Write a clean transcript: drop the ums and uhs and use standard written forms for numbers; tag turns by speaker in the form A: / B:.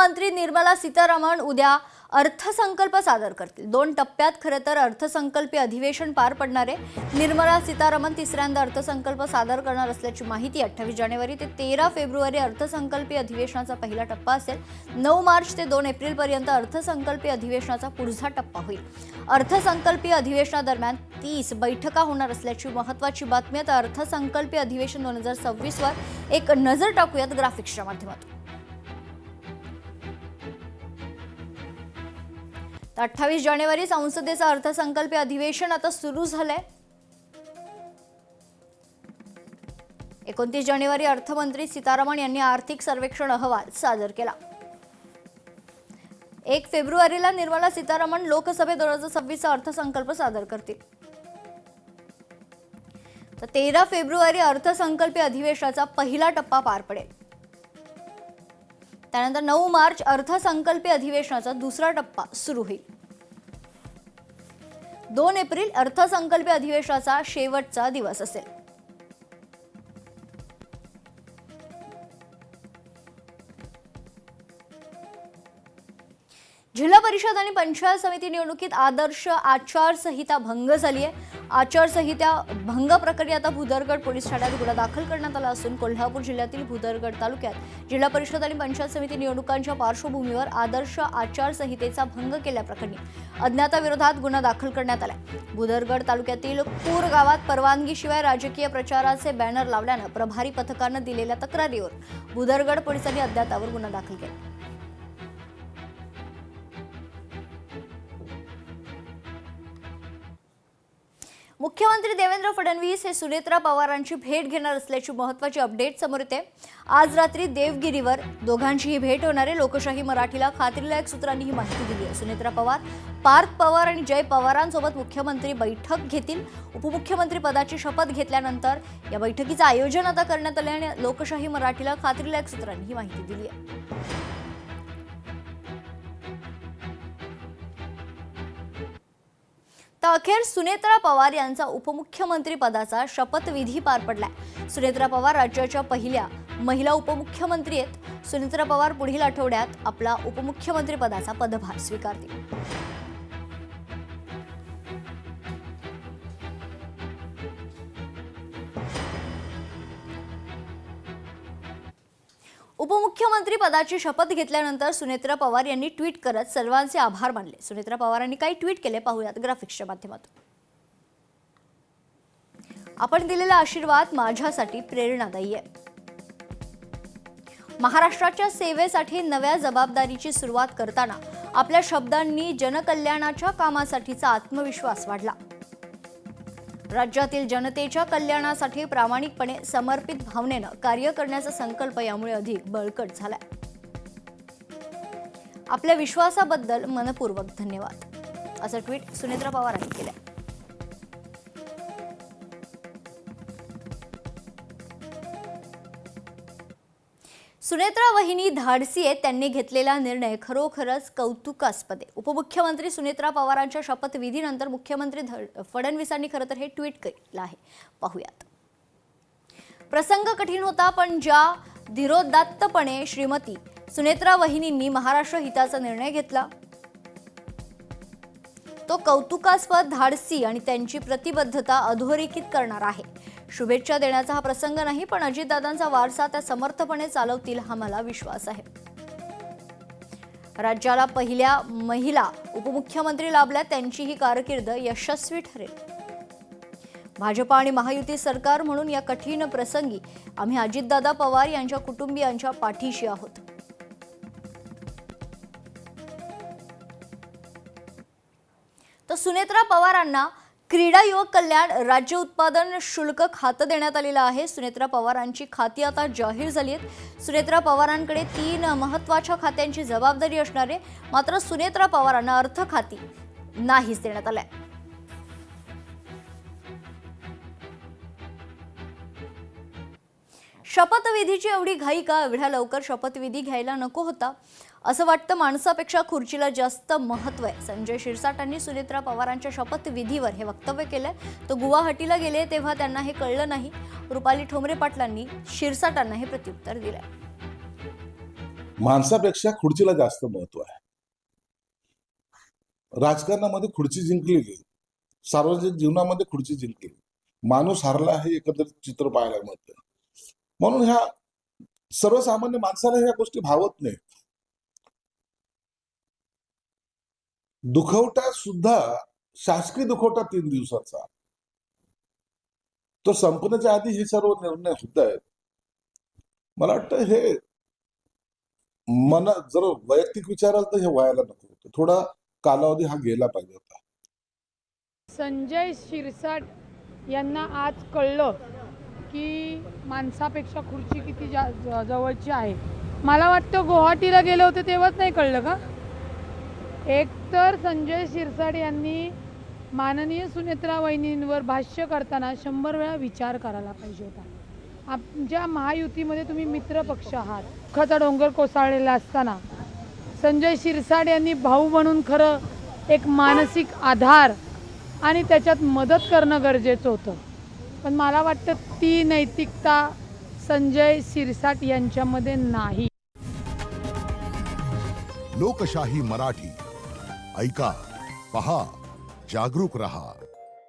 A: अर्थमंत्री निर्मला सीतारामन उद्या अर्थसंकल्प सादर करतील। 2 टप्प्यात खरं तर अर्थसंकल्पीय अधिवेशन पार पडणार आहे। निर्मला सीतारामन तिसऱ्यांदा अर्थसंकल्प सादर करणार असल्याची माहिती 28 जानेवारी ते 13 फेब्रुवारी अर्थसंकल्पीय अधिवेशनाचा पहिला टप्पा असेल। 9 मार्च ते 2 एप्रिल पर्यंत अर्थसंकल्पीय अधिवेशनाचा पुढचा टप्पा होईल। अर्थसंकल्पीय अधिवेशनादरम्यान 30 बैठका होणार असल्याची महत्त्वाची बातमी आहे। अर्थसंकल्पीय अधिवेशन 2026 वर एक नजर टाकूयात ग्राफिक्सच्या माध्यमातून। 28 जानेवारी संसदेचं अर्थसंकल्पीय अधिवेशन आता सुरू झालंय। 29 जानेवारी अर्थमंत्री सीतारामन यांनी आर्थिक सर्वेक्षण अहवाल सादर केला। 1 फेब्रुवारीला निर्मला सीतारामन लोकसभेत 2026 चा अर्थसंकल्प सादर करतील। तर 13 फेब्रुवारी अर्थसंकल्पीय अधिवेशनाचा पहिला टप्पा पार पडेल। त्यानंतर 9 मार्च अर्थसंकल्पीय अधिवेशनाचा दुसरा टप्पा सुरू होईल। 2 एप्रिल अर्थसंकल्पीय अधिवेशनाचा शेवटचा दिवस असेल। जिल्हा परिषद आणि पंचायत समिती निवडणुकीत आदर्श आचारसंहिता भंग झाली आहे। आचारसंहिता भंग प्रकरणी आता भुदरगड पोलीस ठाण्यात गुन्हा दाखल करण्यात आला असून कोल्हापूर जिल्ह्यातील भुदरगड तालुक्यात जिल्हा परिषद आणि पंचायत समिती निवडणुकांच्या पार्श्वभूमीवर आदर्श आचारसंहितेचा भंग केल्याप्रकरणी अज्ञाताविरोधात गुन्हा दाखल करण्यात आला। भुदरगड तालुक्यातील पूर गावात परवानगीशिवाय राजकीय प्रचाराचे बॅनर लावल्यानं प्रभारी पथकानं दिलेल्या तक्रारीवर भुदरगड पोलिसांनी अज्ञातावर गुन्हा दाखल केला। मुख्यमंत्री देवेंद्र फडणवीस हे सुनेत्रा पवारांची भेट घेणार असल्याची महत्त्वाची अपडेट समोर येते। आज रात्री देवगिरीवर दोघांचीही भेट होणार आहे। लोकशाही मराठीला खात्रीलायक सूत्रांनी ही माहिती दिली आहे। सुनेत्रा पवार, पार्थ पवार आणि जय पवारांसोबत मुख्यमंत्री बैठक घेतील। उपमुख्यमंत्री पदाची शपथ घेतल्यानंतर या बैठकीचं आयोजन आता करण्यात आले आणि लोकशाही मराठीला खात्रीलायक सूत्रांनी ही माहिती दिली आहे। तर अखेर सुनेत्रा पवार यांचा उपमुख्यमंत्री पदाचा शपथविधी पार पडलाय। सुनेत्रा पवार राज्याच्या पहिल्या महिला उपमुख्यमंत्री आहेत। सुनेत्रा पवार पुढील आठवड्यात आपला उपमुख्यमंत्री पदाचा पदभार स्वीकारतील। उपमुख्यमंत्री पदाची शपथ घेतल्यानंतर सुनेत्रा पवार यांनी ट्विट करत सर्वांचे आभार मानले। सुनेत्रा पवारांनी काही ट्विट केले पाहूयात ग्राफिक्सच्या माध्यमातून। आपण दिलेला आशीर्वाद माझ्यासाठी प्रेरणादायी आहे। महाराष्ट्राच्या सेवेसाठी नव्या जबाबदारीची सुरुवात करताना आपल्या शब्दांनी जनकल्याणाच्या कामासाठीचा आत्मविश्वास वाढला। राज्यातील जनतेच्या कल्याणासाठी प्रामाणिकपणे समर्पित भावनेनं कार्य करण्याचा संकल्प यामुळे अधिक बळकट झालाय। आपल्या विश्वासाबद्दल मनपूर्वक धन्यवाद असं ट्विट सुनेत्रा पवारांनी केलंय। सुनेत्रा वहिनी धाडसी आहेत। त्यांनी घेतलेला निर्णय खरोखरच कौतुकास्पद आहे। उपमुख्यमंत्री सुनेत्रा पवारांच्या शपथविधीनंतर मुख्यमंत्री फडणवीसांनी खरं तर हे ट्विट केलं आहे, पाहूयात। प्रसंग कठीण होता पण ज्या धीरोदात्तपणे श्रीमती सुनेत्रा वहिनींनी महाराष्ट्र हिताचा निर्णय घेतला तो कौतुकास्पद, धाडसी आणि त्यांची प्रतिबद्धता अधोरेखित करणार आहे। शुभेच्छा देण्याचा हा प्रसंग नाही पण अजितदादांचा वारसा त्या समर्थपणे चालवतील हा मला विश्वास आहे। राज्याला पहिल्या महिला उपमुख्यमंत्री लाभल्या, त्यांची ही कारकीर्द यशस्वी ठरेल। भाजपा आणि महायुती सरकार म्हणून या कठीण प्रसंगी आम्ही अजितदादा पवार यांच्या कुटुंबियांच्या पाठीशी आहोत। तर सुनेत्रा पवारांना क्रीडा युवक कल्याण राज्य उत्पादन शुल्क खातं देण्यात आलेलं आहे। सुनेत्रा पवारांची खाती आता जाहीर झाली आहेत। सुनेत्रा पवारांकडे 3 महत्त्वाच्या खात्यांची जबाबदारी असणार आहे, मात्र सुनेत्रा पवारांना अर्थ खाती नाहीच देण्यात आलंय। शपथविधीची एवढी घाई का? एवढ्या लवकर शपथविधी घ्यायला नको होता असं वाटतं। माणसापेक्षा खुर्चीला जास्त महत्त्व आहे। संजय शिरसाटांनी सुनेत्रा पवारांच्या शपथविधीवर हे वक्तव्य केलंय। तो गुवाहाटीला गेले तेव्हा त्यांना हे कळलं नाही। रुपाली ठोंबरे पाटलांनी शिरसाटांना हे प्रत्युत्तर दिलंय।
B: माणसापेक्षा खुर्चीला जास्त महत्व आहे. राजकारणामध्ये खुर्ची जिंकलेली, सार्वजनिक जीवनामध्ये खुर्ची जिंकलेली, माणूस हरला हे एकंदरीत चित्र पाहायला मिळतं. म्हणून ह्या सर्वसामान्य माणसाला ह्या गोष्टी भावत नाही. दुखवटा सुद्धा शासकीय दुखवटा 3 दिवसाचा, तो संपण्याच्या आधी हे सर्व निर्णय होत आहेत. मला वाटतं हे जर वैयक्तिक विचाराल तर हे व्हायला नको होतं. थोडा कालावधी हा गेला पाहिजे होता.
C: संजय शिरसाट यांना आज कळलं की माणसापेक्षा खुर्ची किती जवळची आहे. मला वाटतं गुवाहाटीला गेले होते तेव्हाच नाही कळलं का? एकतर संजय शिरसाट यांनी माननीय सुनेत्रा वहिनींवर भाष्य करताना 100 वेळा विचार करायला पाहिजे होता. आमच्या महायुतीमध्ये तुम्ही मित्र पक्ष आहात. दुःखाचा डोंगर कोसळलेला असताना संजय शिरसाट यांनी भाऊ म्हणून खरं एक मानसिक आधार आणि त्याच्यात मदत करणं गरजेचं होतं. पण मला वाटतं ती नैतिकता संजय शिरसाट यांच्यामध्ये नाही.
D: लोकशाही मराठी ऐका, पहा, जागरूक रहा.